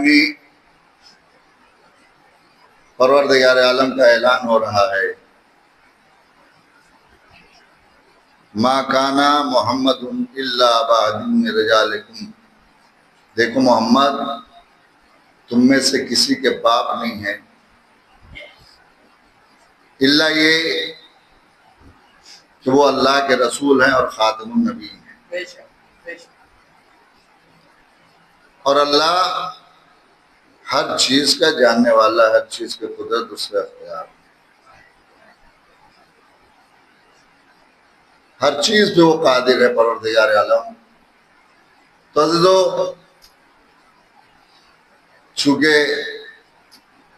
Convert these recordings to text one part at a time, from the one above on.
आलमीनी, परवरदिगार आलम का ऐलान हो रहा है, मा काना मोहम्मद इल्ला अबा मिन रिजालिकुम। देखो मोहम्मद तुम में से किसी के बाप नहीं है, इल्ला ये कि वो अल्लाह के रसूल हैं और खातमुन नबी हैं। और अल्लाह हर चीज का जानने वाला, हर चीज के कुदरत उसका अख्तियार, हर चीज पे वो कादिर है परवरदिगार आलम। तो अज़ीज़ों, चूंकि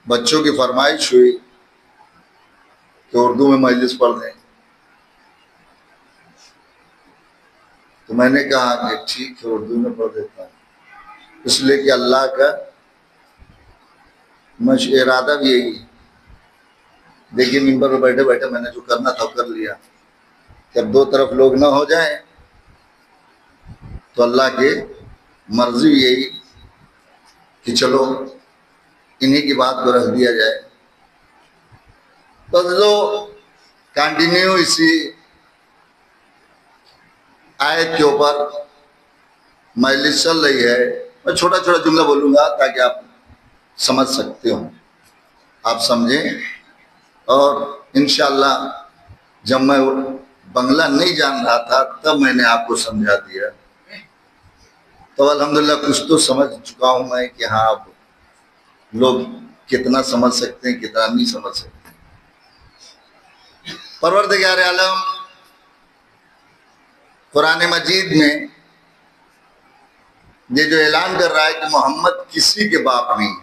बच्चों की फरमाइश हुई कि उर्दू में मजलिस पढ़ दें, तो मैंने कहा कि ठीक है उर्दू में पढ़ देता हूँ, इसलिए कि अल्लाह का इरादा भी यही। देखिए मिंबर पर बैठे बैठे मैंने जो करना था कर लिया। जब दो तरफ लोग ना हो जाए तो अल्लाह की मर्जी यही कि चलो इन्हीं की बात को रख दिया जाए। तो जो कंटिन्यू इसी आयत के ऊपर मजलिस चल रही है, मैं छोटा छोटा जुमला बोलूंगा ताकि आप समझ सकते हो, आप समझें। और इंशाअल्लाह जब मैं बंगला नहीं जान रहा था तब मैंने आपको समझा दिया, तो अल्हम्दुलिल्लाह कुछ तो समझ चुका हूं मैं कि हाँ आप लोग कितना समझ सकते हैं, कितना नहीं समझ सकते। परवरदिगार आलम कुरान मजीद में ये जो ऐलान कर रहा है कि मोहम्मद किसी के बाप नहीं,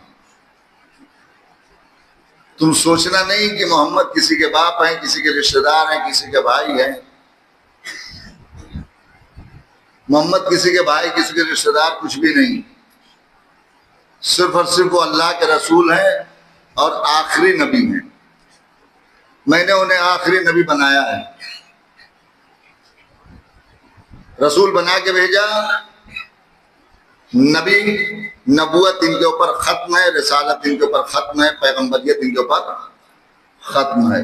तुम सोचना नहीं कि मोहम्मद किसी के बाप हैं, किसी के रिश्तेदार हैं, किसी के भाई हैं। मोहम्मद किसी के भाई, किसी के रिश्तेदार कुछ भी नहीं, सिर्फ और सिर्फ वो अल्लाह के रसूल हैं और आखिरी नबी हैं। मैंने उन्हें आखिरी नबी बनाया है, रसूल बना के भेजा। नबी नबूवत इनके ऊपर खत्म है, रिसालत इनके ऊपर खत्म है, पैगंबरियत इनके ऊपर खत्म है।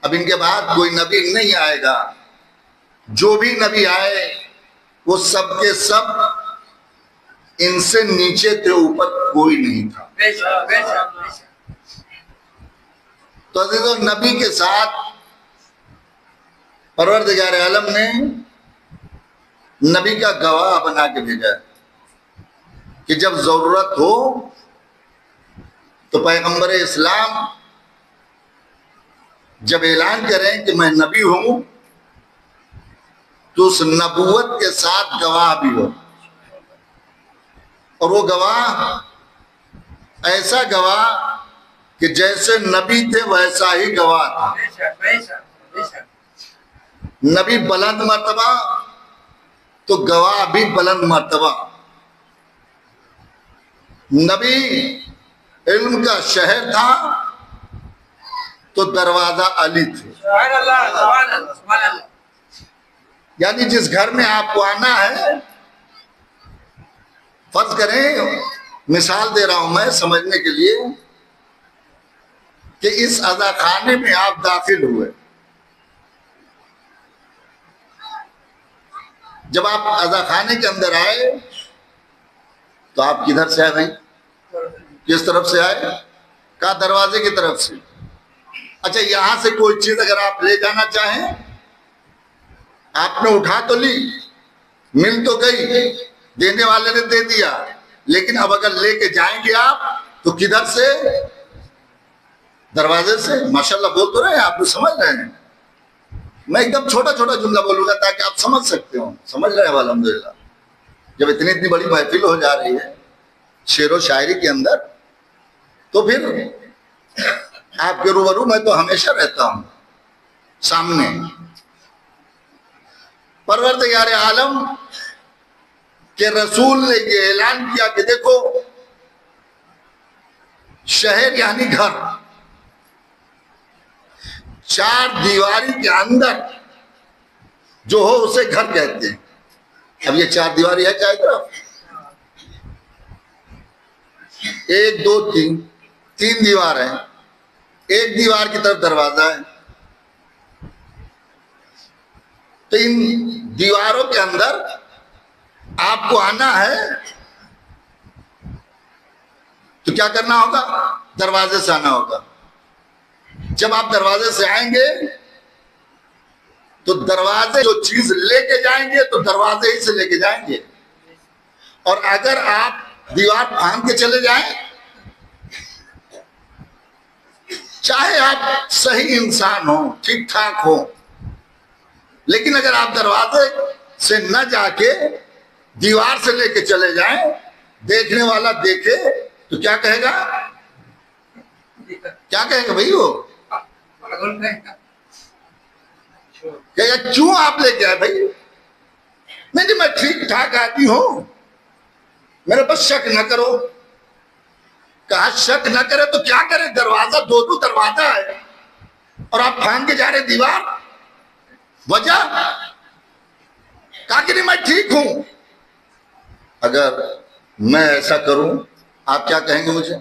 अब इनके बाद कोई नबी नहीं आएगा। जो भी नबी आए वो सब के सब इनसे नीचे थे, ऊपर कोई नहीं था। तो अज़ीज़ों, नबी के साथ परवरदिगार आलम ने नबी का गवाह बना के भेजा है कि जब जरूरत हो तो पैगंबर इस्लाम जब ऐलान करें कि मैं नबी हूं तो उस नबूवत के साथ गवाह भी हो। और वो गवाह ऐसा गवाह कि जैसे नबी थे वैसा ही गवाह था। नबी बुलंद मर्तबा तो गवाह भी बुलंद मर्तबा। नबी इल्म का शहर था तो दरवाजा अली थे। यानी जिस घर में आपको आना है, फर्ज करें, मिसाल दे रहा हूं मैं समझने के लिए, कि इस अज़ा खाने में आप दाखिल हुए। जब आप अज़ा खाने के अंदर आए तो आप किधर से आए भाई? किस तरफ से आए? कहा दरवाजे की तरफ से। अच्छा, यहां से कोई चीज अगर आप ले जाना चाहें, आपने उठा तो ली, मिल तो गई, देने वाले ने दे दिया, लेकिन अब अगर लेके जाएंगे आप तो किधर से? दरवाजे से। माशाल्लाह बोल तो रहे हैं, आप तो समझ रहे हैं। मैं एकदम छोटा छोटा जुमला बोलूंगा ताकि आप समझ सकते हो। समझ रहे हैं अल्हम्दुलिल्लाह। जब इतनी इतनी बड़ी महफिल हो जा रही है शेरो शायरी के अंदर, तो फिर आपके रूबरू मैं तो हमेशा रहता हूं सामने। परवरदिगार आलम के रसूल ने ये ऐलान किया कि देखो, शहर यानी घर, चार दीवारी के अंदर जो हो उसे घर कहते हैं। अब ये चार दीवारी है चाहे तरफ, एक दो तीन, तीन दीवार है, एक दीवार की तरफ दरवाजा है। तो इन दीवारों के अंदर आपको आना है तो क्या करना होगा? दरवाजे से आना होगा। जब आप दरवाजे से आएंगे तो दरवाजे जो चीज लेके जाएंगे तो दरवाजे ही से लेके जाएंगे। और अगर आप दीवार फांद के चले जाएं, चाहे आप सही इंसान हो, ठीक ठाक हो, लेकिन अगर आप दरवाजे से न जाके दीवार से लेके चले जाएं, देखने वाला देखे तो क्या कहेगा? क्या कहेगा भाई? वो कहेगा क्यों आप लेके आए भाई? नहीं, मैं ठीक ठाक आदमी हूं, मेरे पर शक न करो। कहा शक न करे तो क्या करे? दरवाजा दो दरवाजा है और आप फांद के जा रहे दीवार। वजह कहा कि नहीं मैं ठीक हूं। अगर मैं ऐसा करूं, आप क्या कहेंगे मुझे?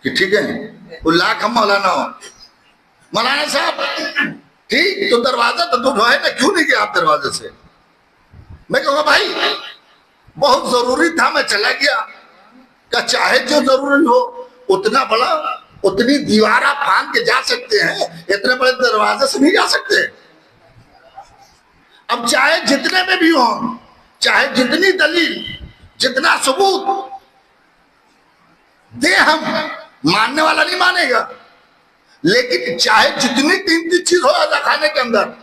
कि ठीक है, वो लाख हम मौलाना हो, मौलाना साहब ठीक तो दरवाजा तो दो है ना, क्यों नहीं गया आप दरवाजे से? मैं कहूँगा भाई बहुत जरूरी था, मैं चला गया। क्या चाहे जो जरूरी हो उतना बड़ा, उतनी दीवार आप फांद के जा सकते हैं, इतने बड़े दरवाजे से नहीं जा सकते। अब चाहे जितने में भी हो, चाहे जितनी दलील, जितना सबूत दे, हम मानने वाला नहीं मानेगा, लेकिन चाहे जितनी कीमती चीज हो खाने के अंदर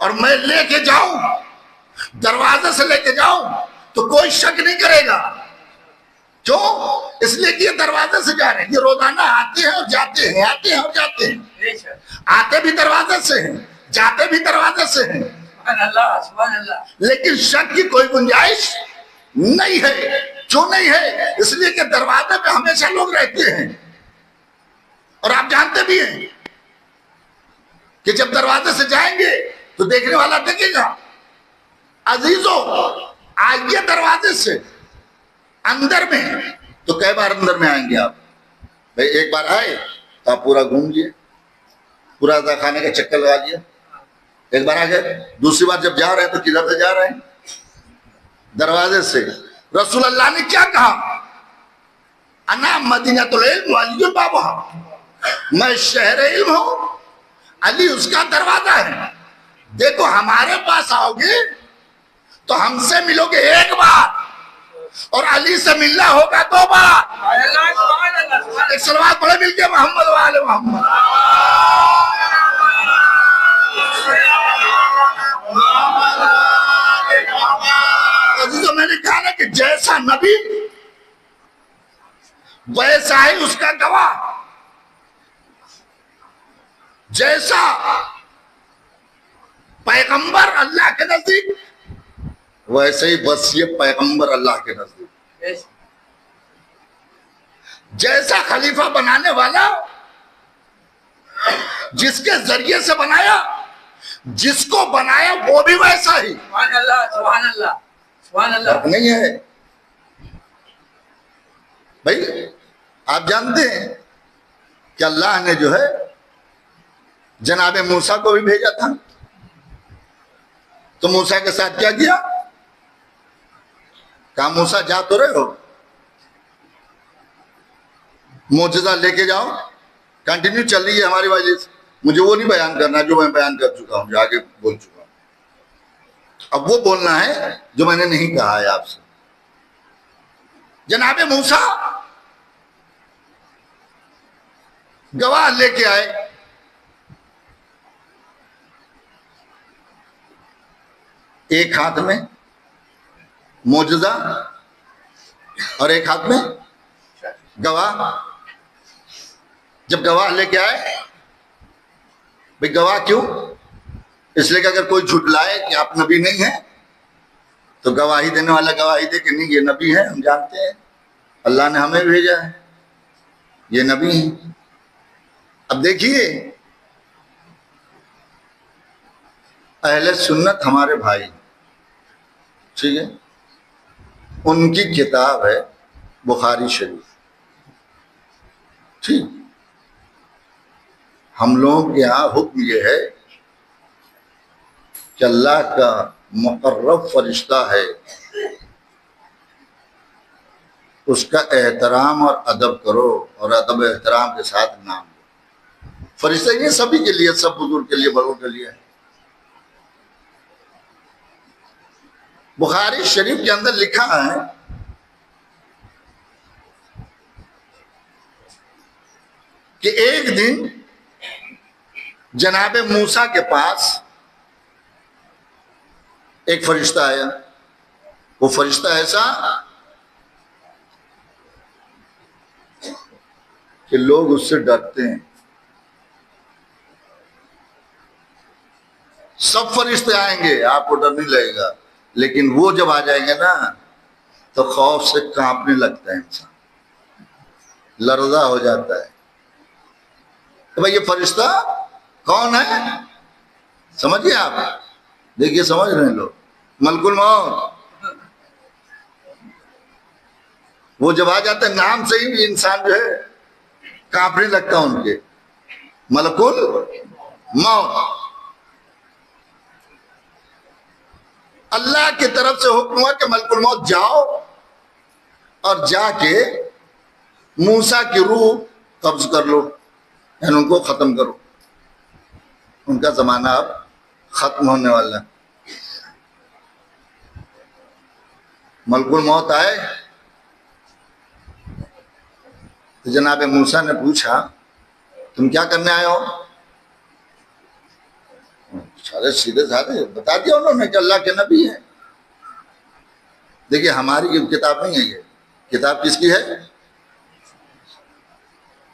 और मैं लेके जाऊं, दरवाजे से लेके जाऊं, तो कोई शक नहीं करेगा। क्यों? इसलिए कि ये दरवाजे से जा रहे हैं, ये रोजाना आते हैं और जाते हैं, आते हैं और जाते हैं। आते भी दरवाजे से हैं, जाते भी दरवाजे से हैं। लेकिन शक की कोई गुंजाइश नहीं है। क्यों नहीं है? इसलिए कि दरवाजे पे हमेशा लोग रहते हैं और आप जानते भी हैं कि जब दरवाजे से जाएंगे तो देखने वाला देखेगा अजीजों आइए दरवाजे से अंदर में। तो कई बार अंदर में आएंगे आप? भाई एक बार आए तो आप पूरा घूम लिए, पूरा खाने का चक्कर लगा लिया, एक बार आ गए। दूसरी बार जब जा रहे हैं तो किधर से जा रहे हैं? दरवाजे से। रसूल अल्लाह ने क्या कहा? अना मदीनतुल इल्म वली बाबा, मैं शहर इल्म हूं, अली उसका दरवाजा है। देखो हमारे पास आओगे तो हमसे मिलोगे एक बार और अली से मिलना होगा दो बार। एक सलवात पढ़े मिलके मोहम्मद वाले मोहम्मद। तो मैंने कहा ना कि जैसा नबी वैसा ही उसका गवाह, जैसा पैगंबर अल्लाह के नजदीक वैसे ही बस ये पैगंबर अल्लाह के नजदीक। जैसा खलीफा बनाने वाला जिसके जरिए से बनाया, जिसको बनाया वो भी वैसा ही। सुभान अल्लाह, सुभान अल्लाह, सुभान अल्लाह। नहीं है भाई। आप जानते हैं कि अल्लाह ने जो है जनाबे मूसा को भी भेजा था, तो मूसा के साथ क्या किया? कहा मूसा जा तो रहे हो, मोजज़ा लेके जाओ, कंटिन्यू चल रही है हमारी वजह से। मुझे वो नहीं बयान करना जो मैं बयान कर चुका हूं, जो आगे बोल चुका हूं। अब वो बोलना है जो मैंने नहीं कहा है आपसे। जनाबे मूसा गवाह लेके आए, एक हाथ में मोजज़ा और एक हाथ में गवाह। जब गवाह लेके आए, भाई गवाह क्यों? इसलिए कि अगर कोई झुटलाए कि आप नबी नहीं हैं तो गवाही देने वाला गवाही दे कि नहीं ये नबी है, हम जानते हैं, अल्लाह ने हमें भेजा है, ये नबी है। अब देखिए अहले सुन्नत हमारे भाई, ठीक है, उनकी किताब है बुखारी शरीफ। ठीक, हम लोगों के यहाँ हुक्म यह है कि अल्लाह का मुकर्रब फरिश्ता है, उसका एहतराम और अदब करो और अदब एहतराम के साथ नाम लो। फरिश्ता ये सभी के लिए, सब बुजुर्ग के लिए, बड़ों के लिए है। बुखारी शरीफ के अंदर लिखा है कि एक दिन जनाबे मूसा के पास एक फरिश्ता आया। वो फरिश्ता ऐसा कि लोग उससे डरते हैं। सब फरिश्ते आएंगे, आपको डर नहीं लगेगा, लेकिन वो जब आ जाएंगे ना तो खौफ से कांपने लगता है इंसान, लर्जा हो जाता है। तो भाई ये फरिश्ता कौन है समझिए आप, देखिए समझ रहे हैं लोग, मलकुल मौत। वो जब आ जाते हैं नाम से ही इंसान जो है कांपने लगता है उनके, मलकुल मौत। अल्लाह की तरफ से हुक्म हुआ कि मलकुल मौत जाओ और जाके मूसा की रूह कब्ज कर लो, यानी उनको खत्म करो, उनका जमाना अब खत्म होने वाला है। मलकुल मौत आए तो जनाब मूसा ने पूछा तुम क्या करने आए हो? सारे सीधे साधे बता दिया उन्होंने कि अल्लाह के नबी है। देखिए हमारी किताब नहीं है, ये किताब किसकी है?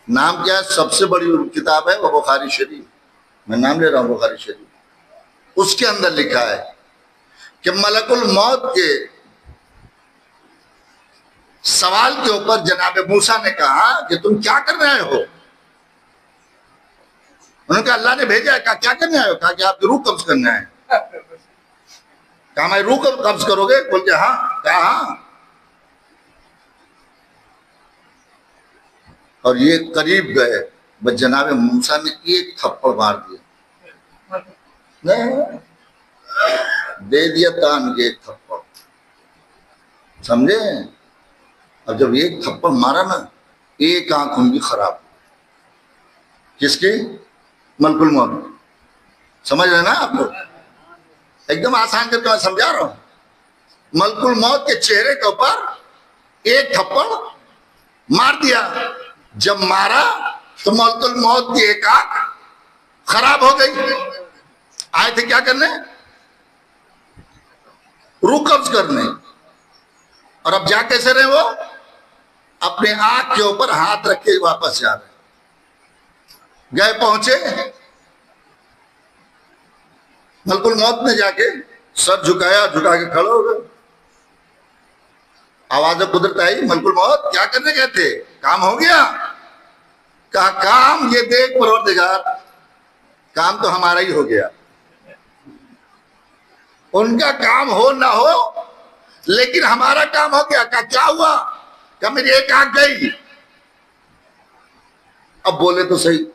नाम क्या है? सबसे बड़ी किताब है वो बुखारी शरीफ, मैं नाम ले रहा हूं बुखारी शरीफ। उसके अंदर लिखा है कि मलकुल मौत के सवाल के ऊपर जनाब मूसा ने कहा कि तुम क्या कर रहे हो? उन्होंने कहा अल्लाह ने भेजा है। कहा क्या करने आए हो? कहा कि आपकी रूह कब्ज करने आए। कहा मैं रूह कब्ज करोगे? बोलते हाँ। कहा हाँ। और ये करीब गए, बस जनाब मूसा ने एक थप्पड़ मार दिया, दे दिया तान के एक थप्पड़, समझे? अब जब एक थप्पड़ मारा ना, एक आंख उनकी खराब। किसकी? मलकुल मौत। समझ रहे ना आप लोग? एकदम आसान करके मैं समझा रहा हूं। मलकुल मौत के चेहरे के ऊपर एक थप्पड़ मार दिया। जब मारा तो मलकुल मौत की एक आंख खराब हो गई। आए थे क्या करने? रूह कब्ज करने। और अब जा कैसे रहे वो? अपने आंख के ऊपर हाथ रख के वापस जा रहे। गए पहुंचे, मलकुल मौत ने जाके सर झुकाया, झुका के खड़े हो गए। आवाज कुदरत आई, मलकुल मौत क्या करने गए थे? काम हो गया? कहा काम ये देख परवरदिगार, काम तो हमारा ही हो गया। उनका काम हो ना हो लेकिन हमारा काम हो गया। कहा क्या हुआ? कहा मेरी एक आंख गई। अब बोले तो सही,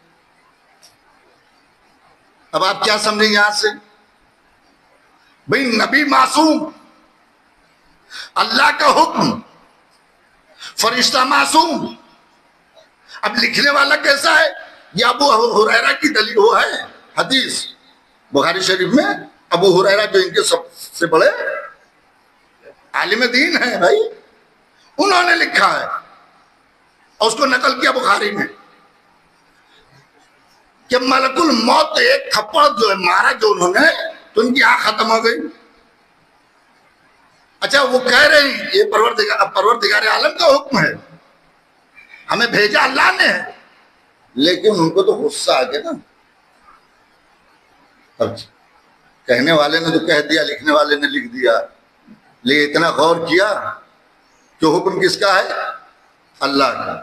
अब आप क्या समझे यहां से? भाई नबी मासूम, अल्लाह का हुक्म, फरिश्ता मासूम। अब लिखने वाला कैसा है? ये अबू हुरैरा की दलील वो है, हदीस बुखारी शरीफ में। अबू हुरैरा जो इनके सबसे बड़े आलिम दीन है भाई, उन्होंने लिखा है और उसको नकल किया बुखारी में कि मलकुल मौत एक थप्पड़ जो है मारा जो उन्होंने, तो उनकी आंख खत्म हो गई। अच्छा वो कह रहे हैं ये परवरदिगार आलम का हुक्म है, हमें भेजा अल्लाह ने है, लेकिन उनको तो गुस्सा आ गया ना। अब कहने वाले ने तो कह दिया, लिखने वाले ने लिख दिया, लेकिन इतना गौर किया कि हुक्म किसका है? अल्लाह का।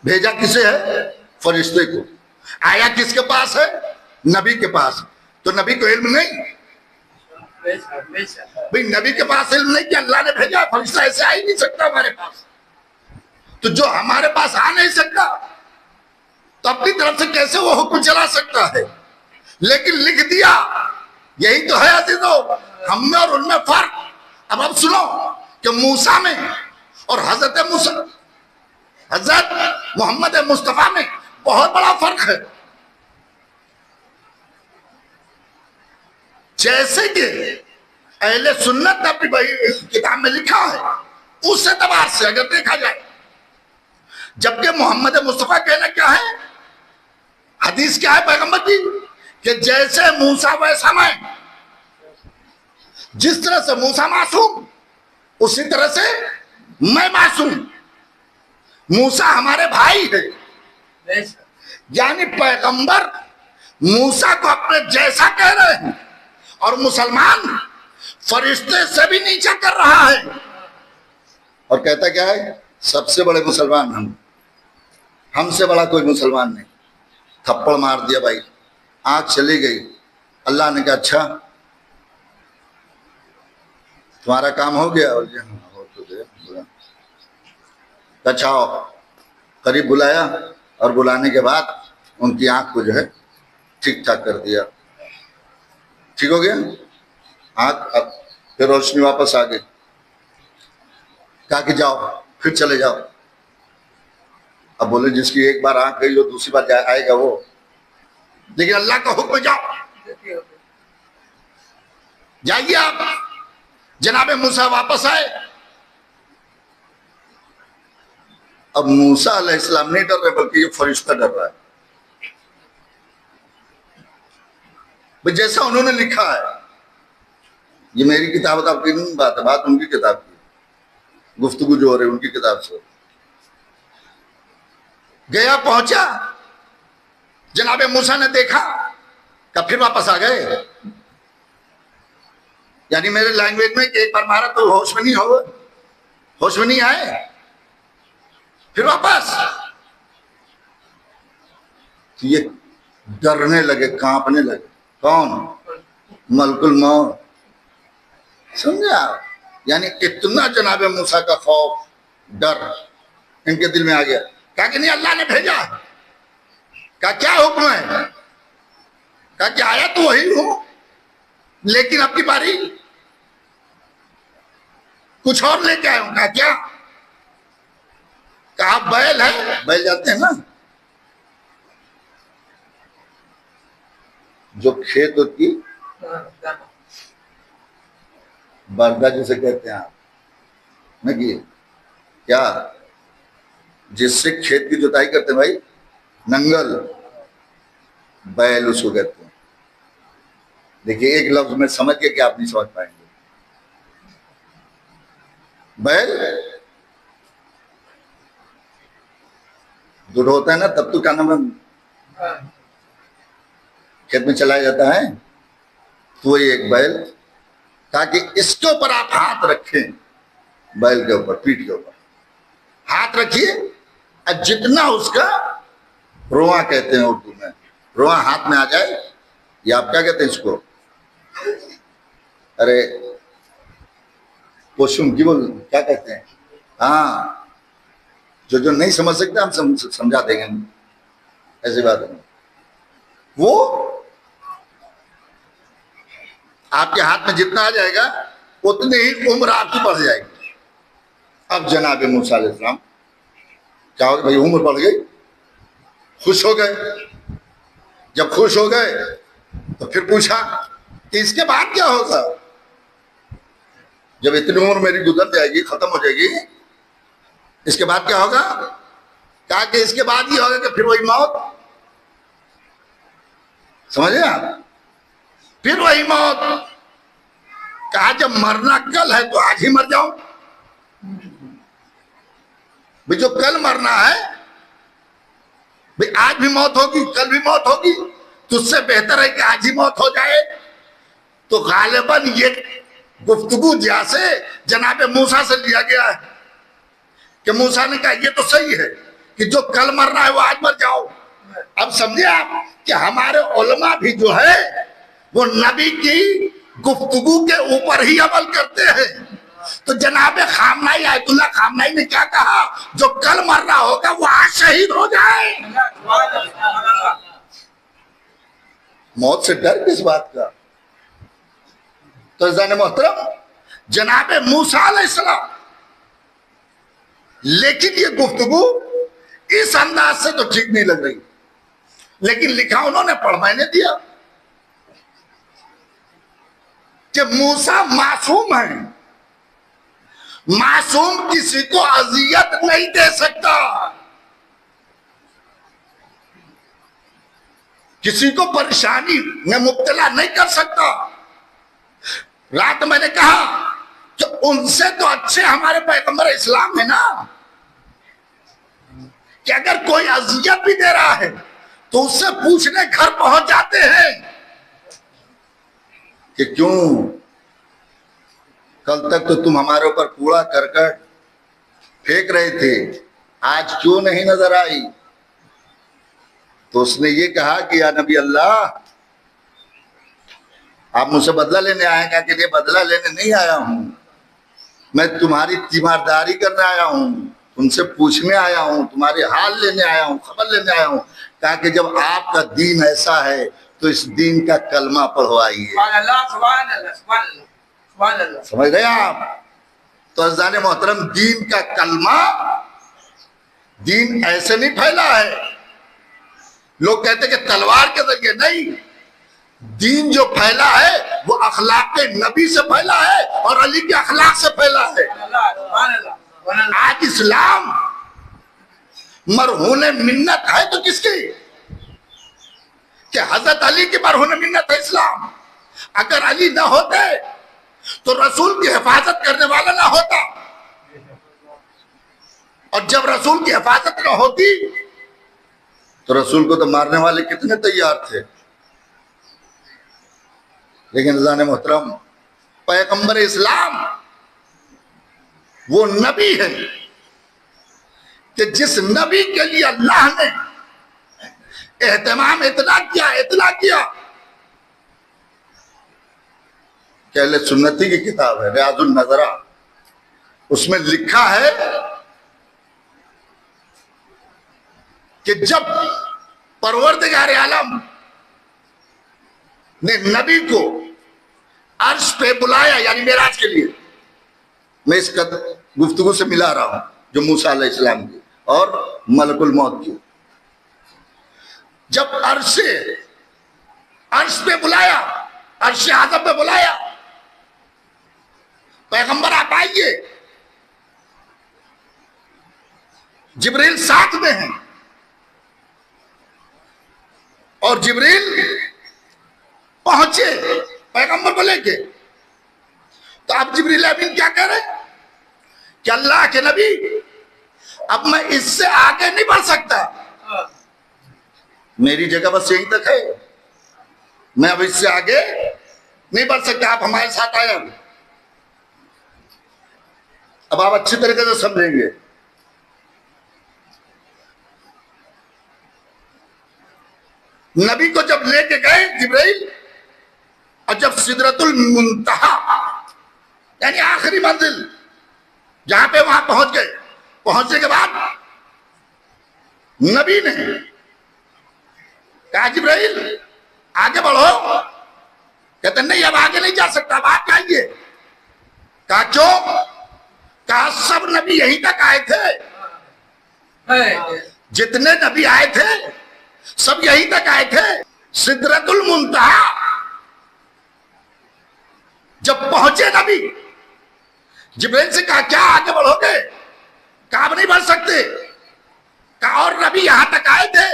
भेजा किसे है? फरिश्ते को। आया किसके पास है? नबी के पास। तो नबी को इल्म नहीं? भाई नबी के पास इल्म नहीं कि अल्लाह ने भेजा? फरिश्ता ऐसे आ ही नहीं सकता हमारे पास। तो जो हमारे पास आ नहीं सकता तो अपनी तरफ से कैसे वो हुक्म चला सकता है? लेकिन लिख दिया। यही तो है अजीजों, हम में और उनमें फर्क। अब सुनो कि मूसा में और हजरत मोहम्मद मुस्तफा में बहुत बड़ा फर्क है। जैसे कि अहले सुन्नत ने अपनी किताब में लिखा है, उस एतबार से अगर देखा जाए, जबकि मोहम्मद मुस्तफा कहना क्या है, हदीस क्या है पैगंबर की, कि जैसे मूसा वैसा मैं। जिस तरह से मूसा मासूम, उसी तरह से मैं मासूम। मूसा हमारे भाई है, यानी पैगंबर मूसा को अपने जैसा कह रहे हैं, और मुसलमान फरिश्ते से भी नीचा कर रहा है। और कहता क्या है, सबसे बड़े मुसलमान हम, हमसे बड़ा कोई मुसलमान नहीं। थप्पड़ मार दिया भाई, आंख चली गई। अल्लाह ने कहा अच्छा तुम्हारा काम हो गया? और हो तो गया। अच्छा करीब बुलाया, और बुलाने के बाद उनकी आंख को जो है ठीक ठाक कर दिया। ठीक हो गया आंख, अब फिर रोशनी वापस आ गई। कहा कि जाओ फिर चले जाओ। अब बोले जिसकी एक बार आंख गई, जो दूसरी बार आएगा वो। लेकिन अल्लाह का हुक्म, जाओ जाइए आप। जनाबे मूसा वापस आए। अब मूसा अलैहिस्सलाम नहीं डर रहे, बल्कि ये फरिश्ता डर रहा है। जैसा उन्होंने लिखा है, ये मेरी किताब की नहीं बात है, बात उनकी किताब की, गुफ्तगू जो हो रही उनकी किताब से। गया पहुंचा, जनाबे मूसा ने देखा, कब फिर वापस आ गए। यानी मेरे लैंग्वेज में एक बार मारा तो होश में नहीं हो, होश में नहीं आए, फिर वापस। तो ये डरने लगे, कांपने लगे। कौन? मलकुल मौत। समझा? यानी इतना जनाबे मूसा का खौफ, डर इनके दिल में आ गया। कहा कि नहीं अल्लाह ने भेजा। कहा क्या हुक्म है? कहा कि आया तो वही हूं, लेकिन आपकी बारी कुछ और लेके आया हूं। कहा क्या? कहा बैल है, बैल जाते हैं ना जो खेत होती, बरदा जिसे कहते हैं आप, न कि क्या, जिससे खेत की जुताई करते हैं भाई, नंगल, बैल उसको कहते हैं। देखिए एक लफ्ज में समझ के कि आप नहीं समझ पाएंगे। बैल दूध होता है ना, तब तो क्या नाम खेत में चलाया जाता है, तो ये एक बैल, ताकि इसके ऊपर आप हाथ रखें, बैल के ऊपर, पीठ के ऊपर हाथ रखिए, और जितना उसका रोआ कहते हैं उर्दू में, रोआ हाथ में आ जाए, ये आप क्या कहते हैं इसको, अरे पोषुम की बोल क्या कहते हैं, हाँ, जो नहीं समझ सकते हम समझा देंगे, ऐसी बात नहीं। वो आपके हाथ में जितना आ जाएगा उतनी ही उम्र आपकी बढ़ जाएगी। अब जनाब मूसा अलैहिस्सलाम क्या हो गया भाई, उम्र बढ़ गई, खुश हो गए। जब खुश हो गए तो फिर पूछा कि इसके बाद क्या होगा, जब इतनी उम्र मेरी गुजर जाएगी, खत्म हो जाएगी, इसके बाद क्या होगा? कहा कि इसके बाद ये होगा कि फिर वही मौत। समझे आप? फिर वही मौत। कहा जब मरना कल है तो आज ही मर जाओ। भाई जो कल मरना है, भाई आज भी मौत होगी, कल भी मौत होगी, तो उससे बेहतर है कि आज ही मौत हो जाए। तो गालिबन ये गुफ्तगू जैसे जनाबे मूसा से लिया गया है कि मूसा ने कहा ये तो सही है कि जो कल मरना है वो आज मर जाओ। अब समझे आप कि हमारे उलमा भी जो है वो नबी की गुफ्तगू के ऊपर ही अमल करते हैं। तो जनाब खामनाई आयतुल्लाह खामनाई ने क्या कहा, जो कल मर रहा होगा वो आज शहीद हो जाए। मौत से डर किस बात का। तो जाने मोहतरम जनाब मूसा अलैहिस्सलाम, लेकिन ये गुफ्तगू इस अंदाज से तो ठीक नहीं लग रही, लेकिन लिखा उन्होंने, पढ़ मैंने दिया कि मूसा मासूम है, मासूम किसी को अजियत नहीं दे सकता, किसी को परेशानी में मुब्तला नहीं कर सकता। रात मैंने कहा कि उनसे तो अच्छे हमारे पैगंबर इस्लाम है ना, कि अगर कोई अजियत भी दे रहा है तो उससे पूछने घर पहुंच जाते हैं कि क्यों कल तक तो तुम हमारे ऊपर कूड़ा करकट फेंक रहे थे, आज क्यों नहीं नजर आई। तो उसने ये कहा कि या नबी अल्लाह, आप मुझसे बदला लेने आए हैं? कि बदला लेने नहीं आया हूं, मैं तुम्हारी तीमारदारी करने आया हूं, तुमसे पूछने आया हूं, तुम्हारे हाल लेने आया हूं, खबर लेने आया हूं। कहा कि जब आपका दीन ऐसा है तो इस दीन का कलमा पढ़वाइए। समझ गए आप। तो अज़ान मोहतरम, दीन का कलमा, दीन ऐसे नहीं फैला है। लोग कहते कि तलवार के जरिए, नहीं, दीन जो फैला है वो अखलाक के नबी से फैला है और अली के अखलाक से फैला है। आज इस्लाम मरहून मिन्नत है तो किसकी, कि हजरत अली की मरहून मिन्नत है इस्लाम। अगर अली ना होते तो रसूल की हिफाजत करने वाला ना होता, और जब रसूल की हिफाजत ना होती तो रसूल को तो मारने वाले कितने तैयार थे। लेकिन जाने मोहतरम, पैगंबर इस्लाम वो नबी है कि जिस नबी के लिए अल्लाह ने एहतमाम इतना किया कि अहले सुन्नती की किताब है रियाजुन नजरा, उसमें लिखा है कि जब परवरदिगार आलम ने नबी को अर्श पे बुलाया, यानी मेराज के लिए, मैं इस गुफ्तगू से मिला रहा हूं जो मूसा अलैहिस्सलाम की और मलकुल मौत की। जब अर्श पे बुलाया, अर्श आज़म पे बुलाया, पैगंबर आप आइए, जिब्रील साथ में है, और जिब्रील पहुंचे पैगंबर को लेके। तो अब जिब्रील अमीन क्या कह रहे कि अल्लाह के नबी, अब मैं इससे आगे नहीं बढ़ सकता, मेरी जगह बस यहीं तक है, मैं अब इससे आगे नहीं बढ़ सकता, आप हमारे साथ आए। अब आप अच्छी तरीके से समझेंगे। नबी को जब लेके गए जिब्रील, और जब सिदरतुल मुंतहा यानी आखिरी मंजिल जहां पे, वहां पहुंच गए, पहुंचने के बाद नबी ने कहा जिब्रील आगे बढ़ो। कहते नहीं, अब आगे नहीं जा सकता, अब आप जाइए। कहा क्यों? कहा सब नबी यहीं तक आए थे, जितने नबी आए थे सब यहीं तक आए थे। सिदरतुल मुंतहा जब पहुंचे नबी, जिब्रील से कहा क्या आगे बढ़ोगे? कहा नहीं बढ़ सकते। कहा और नबी यहां तक आए थे,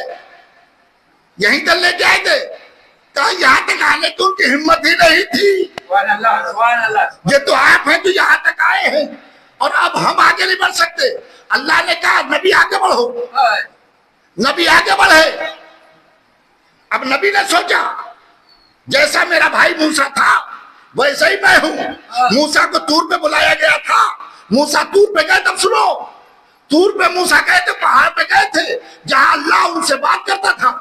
यहीं तक लेके आए थे। कहा यहां तक आने की उनकी हिम्मत ही नहीं थी। ये तो आप हैं जो यहां तक आए हैं, और अब हम आगे नहीं बढ़ सकते। अल्लाह ने कहा नबी आगे बढ़ो, नबी आगे बढ़े। अब नबी ने सोचा जैसा मेरा भाई मूसा था वैसा ही मैं हूं। मूसा को तूर पे बुलाया गया था, मूसा तूर पे गए। तब सुनो, तूर पे मूसा गए थे, पहाड़ पे गए थे जहां अल्लाह उनसे बात करता था।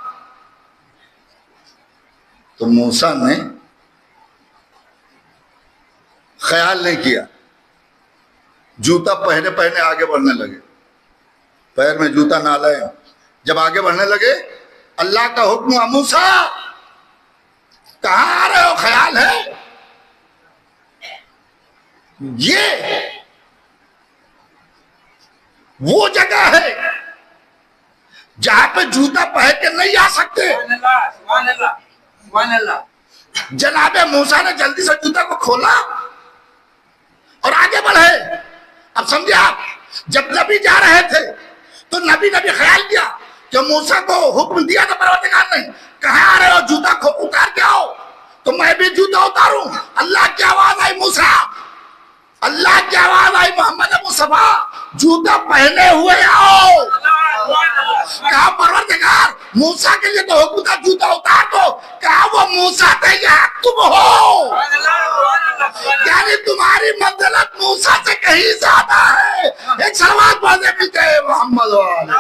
तो मूसा ने ख्याल नहीं किया जूता पहने पहने आगे बढ़ने लगे, पैर में जूता ना लाए। जब आगे बढ़ने लगे, अल्लाह का हुक्म, मूसा कहां आ रहे हो? ख्याल है ये वो जगह है जहां पे जूता पहन के नहीं आ सकते। जनाबे मूसा ने जल्दी से जूता को खोला और आगे बढ़े। अब समझे आप, जब नबी जा रहे थे तो नबी ने भी ख्याल किया कि मूसा को हुक्म दिया था परवरदिगार ने, कहां आ रहे हो? जूता को उतार के आओ। तो मैं भी जूता उतारूं। अल्लाह की आवाज आई, मूसा, अल्लाह की आवाज आई, मोहम्मद मुस्तफा जूता पहने हुए आओ। कहा परवरदिगार, मूसा के लिए तो हुक्म था जूता उतार दो। कहा वो मूसा थे या तुम हो? यानी तुम्हारी मंजिलत मूसा से कहीं ज्यादा है। एक सलवात पढ़ने मिलते हैं मोहम्मद वाले।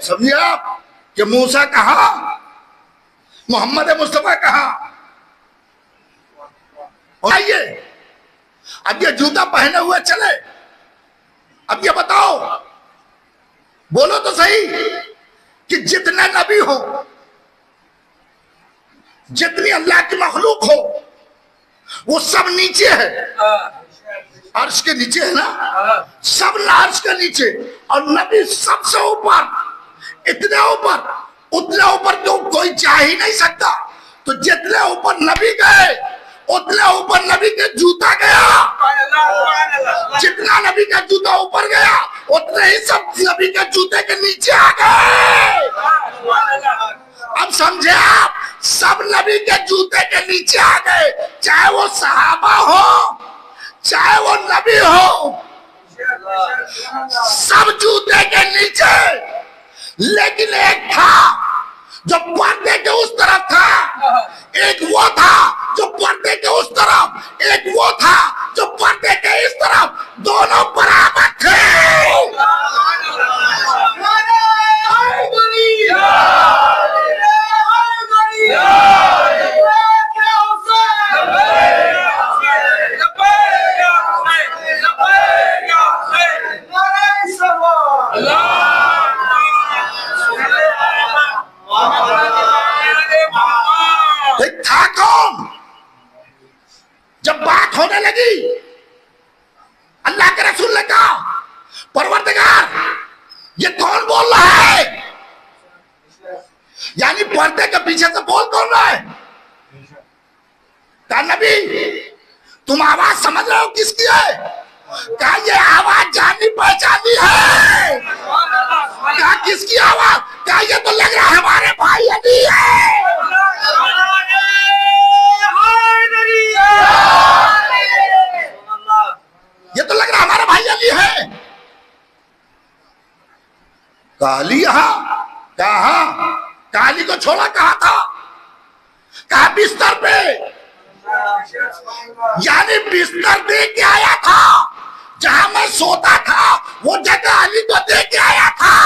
समझिए आप कि मूसा कहा, मोहम्मद मुस्तफा कहा। आइए, अब ये जूता पहने हुए चले। अब ये बताओ, बोलो तो सही कि जितने नबी हो, जितनी अल्लाह की मखलूक हो, वो सब नीचे है, अर्श के नीचे है ना, सब अर्श के नीचे, और नबी सबसे ऊपर, इतने ऊपर, उतने ऊपर तो कोई जा ही नहीं सकता। तो जितने ऊपर नबी गए, उतने ऊपर नबी के जूता गया। जितना नबी का जूता ऊपर गया, उतने ही सब नबी के जूते के नीचे आ गए। अब समझे आप, सब नबी के जूते के नीचे आ गए, चाहे वो सहाबा हो, चाहे वो नबी हो, सब जूते के नीचे। लेकिन एक था जो पर्दे के उस तरफ था, एक वो था जो पर्दे के उस तरफ, एक वो था जो पर्दे के इस तरफ, दोनों बराबर थे। था कौन? जब बात होने लगी, अल्लाह के रसूल ने कहा, परवरदिगार ये कौन बोल रहा है? यानी पर्दे के पीछे से बोल कौन रहा है? कहा नबी तुम आवाज समझ रहे हो किसकी है? कहा ये आवाज जानी पहचानी है। कहा किसकी आवाज? कहा ये तो लग रहा है हमारे भाई अली है। ये तो लग रहा हमारा भाई अली है। काली यहां, कहा काली को छोड़ा कहा था? कहा बिस्तर पे, यानी बिस्तर दे के आया था। जहां मैं सोता था वो जगह अली को दे के आया था।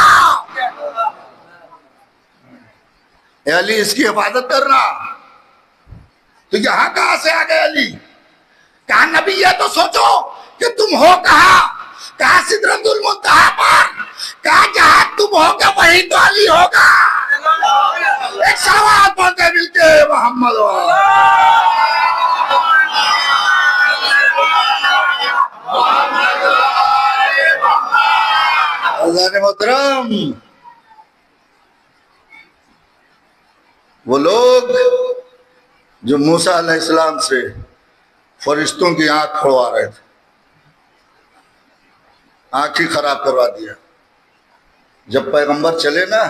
अली इसकी हिफाजत करना, तो यहां कहां से आ गए अली? कहा नबी ये तो सोचो कि तुम हो कहा सिदरतुल मुंतहा पर, कहा जहां तुम होगा वही तो अली होगा। एक सवाल पढ़ते मिलते मोहम्मद मोहतरम। वो लोग जो मूसा अलैहिस्सलाम से फरिश्तों की आंख खोलवा रहे थे, आंख ही खराब करवा दिया। जब पैगंबर चले ना,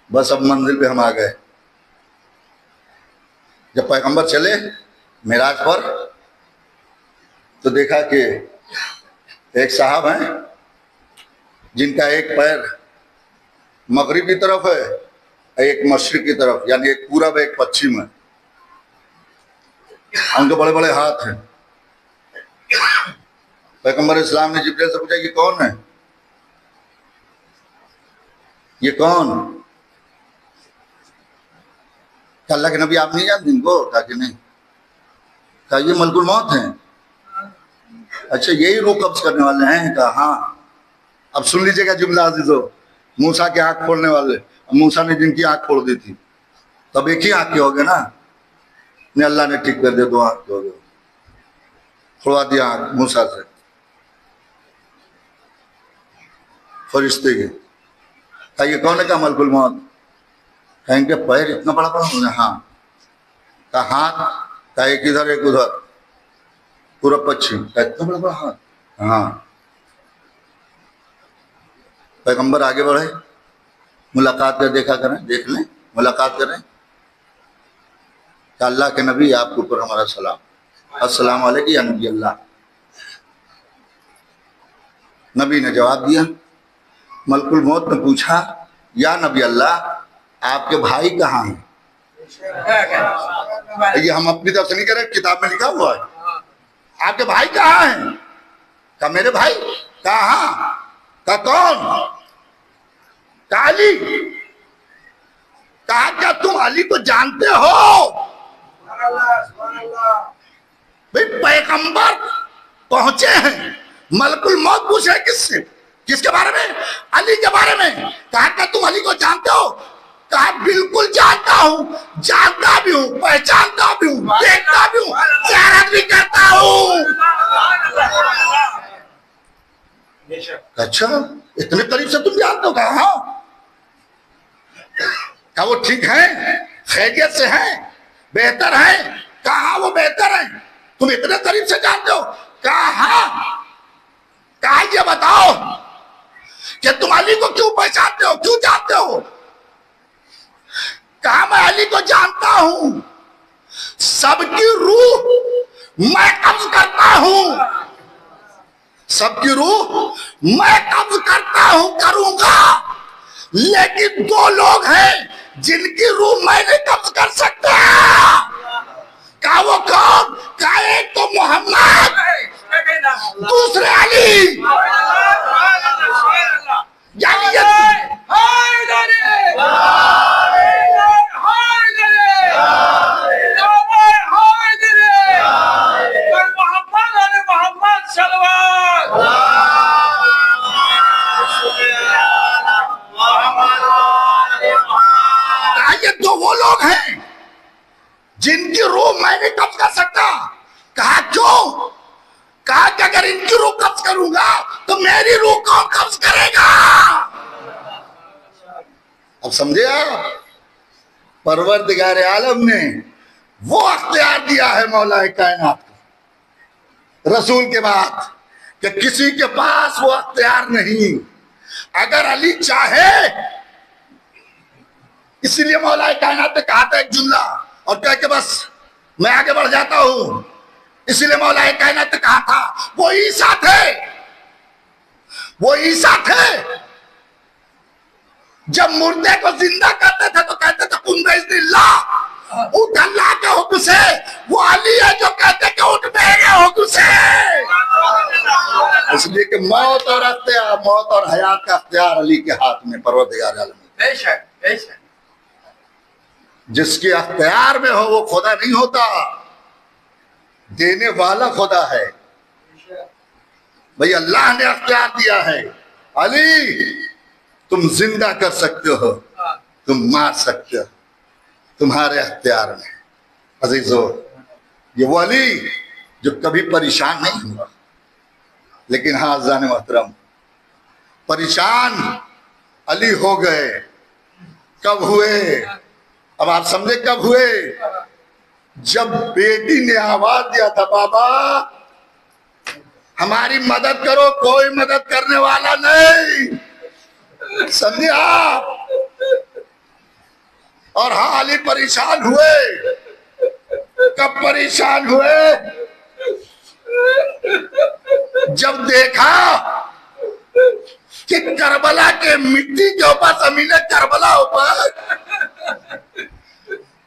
बस अब मंजिल पे हम आ गए। जब पैगंबर चले मिराज पर, तो देखा कि एक साहब हैं जिनका एक पैर मगरिब की तरफ है, एक मशरिक की तरफ, यानी एक पूरब एक पश्चिम है। उनके बड़े बड़े हाथ हैं। पैगंबर इस्लाम ने जिब्रील से पूछा, ये कौन है, ये कौन? क्या अल्लाह के नबी आप नहीं जानते इनको? कहा कि नहीं। कहा ये मलकुल मौत हैं। अच्छा, यही रूह कब्ज करने वाले हैं? कहा हाँ। अब सुन लीजिएगा जुमला अजीजो, मूसा की आंख खोलने वाले, मूसा ने जिनकी आंख खोल दी थी, तब एक ही आंख के हो गए ना, ने अल्लाह ने ठीक कर दिया, दो आंख के हो गए, खुलवा दिया आंख मूसा से फरिश्ते के। कहा ये कौन है? का मलकुल मौत। कहेंगे पैर इतना बड़ा बड़ा हो गया? हाँ। का हाथ? का एक इधर एक उधर, पूरा पश्चिम। का इतना बड़ा बड़ा हाथ? हाँ। पैगंबर आगे बढ़े, मुलाकात कर देखा करें, देख लें, मुलाकात करें। अल्लाह के नबी आपके ऊपर हमारा सलाम, अस्सलाम वालेकुम या नबी अल्लाह। नबी ने जवाब दिया। मलकुल मौत ने पूछा, या नबी अल्लाह आपके भाई कहाँ हैं? ये हम अपनी तरफ से नहीं करें, किताब में लिखा हुआ है। आपके भाई कहाँ हैं? का मेरे भाई। कहाँ? का कौन? का अली। कहा क्या तुम अली को जानते हो? भाई पैगंबर पहुंचे हैं, मलकुल मौत पूछे किससे? किसके बारे में? अली के बारे में। कहा क्या तुम अली को जानते हो? कहा बिल्कुल जानता हूँ, जानता भी हूँ, पहचानता भी हूँ, देखता भी हूँ, ज़ियारत भी करता हूँ। अच्छा, इतने करीब से तुम जानते हो? कहा हाँ। क्या वो ठीक है, खैरियत से है, बेहतर है? कहा वो बेहतर है, तुम इतने करीब से जानते हो? कहा कहा ये बताओ कि तुम अली को क्यों पहचानते हो, क्यों जानते हो? कहा मैं अली को जानता हूं, सबकी रूह मैं कब्ज करता हूं, सबकी रूह मैं कब्ज करता हूं, करूंगा, लेकिन दो लोग हैं जिनकी रूह मैं नहीं कब्ज कर सकता। कहा वो कौन? कहा एक तो मोहम्मद, दूसरे अली। यानी ये तो वो लोग हैं जिनकी रूह मैं नहीं कब्ज कर सकता। कहा क्यों? कहा कि अगर इनकी रूह कब्ज करूंगा तो मेरी रूह कौन कब्ज करेगा? अब समझे आप? परवरदिगार आलम ने वो अख्तियार दिया है मौला कायनात को रसूल के बाद कि किसी के पास वो अख्तियार नहीं। अगर अली चाहे, इसीलिए मौला कायनात ने कहा था एक जुमला और कह के बस मैं आगे बढ़ जाता हूं। इसीलिए मौला कायनात ने कहा था वो ईसा थे, वो ईसा थे। जब मुर्दे को जिंदा करते थे तो कहते थे कुन बिइज़्निल्लाह, उठ अल्लाह के हुक्म से। वो अली है जो कहते कि उठ मेरे हुक्म से। इसलिए कि मौत और अख्तियार, मौत और हयात का अख्तियार अली के हाथ में, परवरदिगार आलम। बेशक बेशक जिसके अख्तियार में हो वो खुदा नहीं होता, देने वाला खुदा है। भाई अल्लाह ने अख्तियार दिया है। अली तुम जिंदा कर सकते हो, तुम मार सकते हो, तुम्हारे अख्तियार में। अजीजों, ये वो अली जो कभी परेशान नहीं हुआ। लेकिन हाँ जाने मोहतरम, परेशान अली हो गए। कब हुए? अब आप समझे कब हुए? जब बेटी ने आवाज दिया था बाबा हमारी मदद करो, कोई मदद करने वाला नहीं, समझे आप। और हाल ही परेशान हुए, कब परेशान हुए, जब देखा कि करबला के मिट्टी के ऊपर, जमीन करबला ऊपर,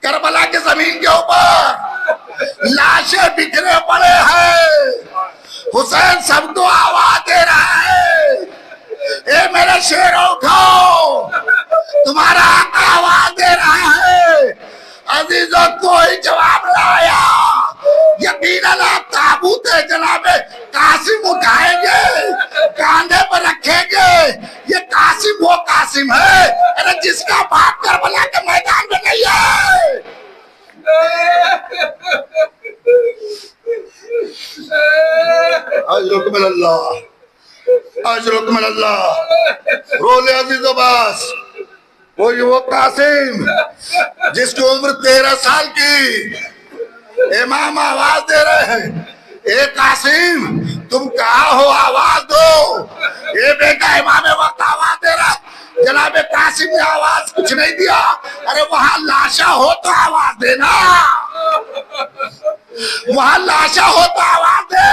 करबला के जमीन के ऊपर लाशें बिखरे पड़े हैं। हुसैन सबको आवाज दे रहा है, ए मेरे शेरों उठो, तुम्हारा आवाज दे रहा है। अजीजों कोई जवाब ना आया। यकीनन आप ताबूत जनाबे कासिम उठाएंगे, कांधे पर रखेंगे। ये कासिम वो कासिम है, अरे जिसका बाप करबला के मैदान में नहीं है। अजरुकमल्लाह, अजरुकमल्लाह। रोले अजीजों बस, वो कासिम जिसकी उम्र 13 साल की। इमाम आवाज दे रहे हैं, ए कासिम तुम कहाँ हो, आवाज दो। ये बेटा इमाम वक्त आवाज दे रहा है। जनाबे कासिम ने आवाज कुछ नहीं दिया। अरे वहां लाशा हो तो आवाज देना, वहां लाशा हो तो आवाज दे।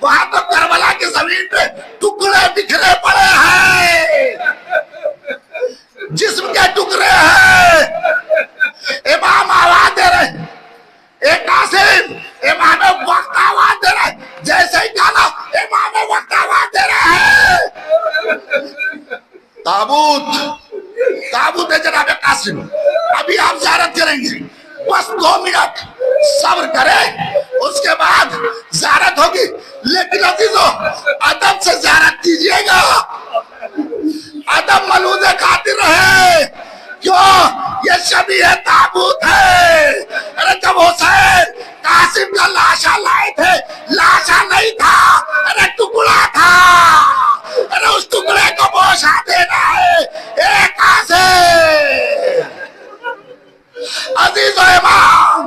वहां तो करबला की जमीन पे टुकड़े बिखरे पड़े हैं, जिस्म के टुकड़े हैं। इमाम आवाज दे रहे, एक कासिम इमाम वक्त आवाज दे रहा है। जैसे ही गाना इमाम वक्त आवाज दे रहा है, ताबूत, ताबूत है जनाब कासिम, अभी आप ज़ियारत करेंगे, बस 2 मिनट सब्र करें, उसके बाद ज़ियारत होगी। लेकिन अजीजों अदब से ज़ियारत कीजिएगा, अदब मलूज़े खातिर रहे। क्यों? ये शबीह ताबूत है। अरे जब हुसैन कासिम का लाशा लाए थे, लाशा नहीं था, अरे टुकड़ा था। अरे उस टुकड़े को बोशा देना है। एक कासिम, अजीज और इमाम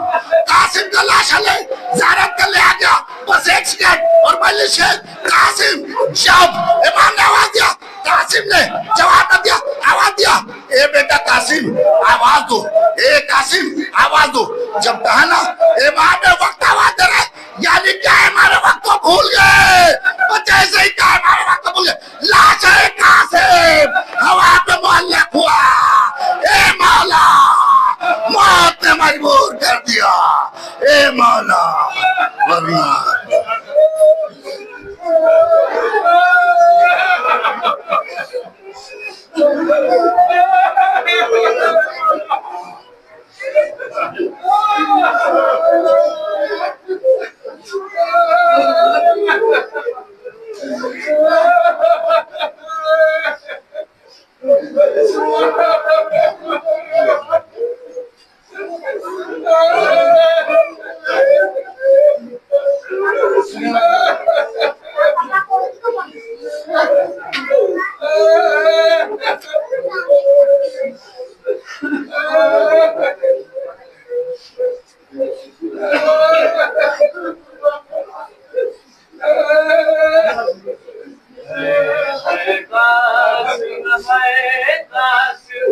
कासिम का लाशा ले ज़ियारत कर ले आ गया। बस 1 सेकंड और मजलिस है। कासिम, जब इमाम ने आवाज दिया, कासिम ने जवाब न दिया, आवाज दिया, ए बेटा कासिम आवाज दो, ए कासिम आवाज दो। जब कहा ना इमाम ने वक्त आवाज दे रहा, यानी क्या इमाम वक्त को भूल गए। जैसे ही कहा इमाम वक्त को भूल गए, लाश है कासिम हवा पे मुअल्लक हुआ। ए मौला, मौत ने मजबूर कर दिया, ए मौला, वरना Kasim,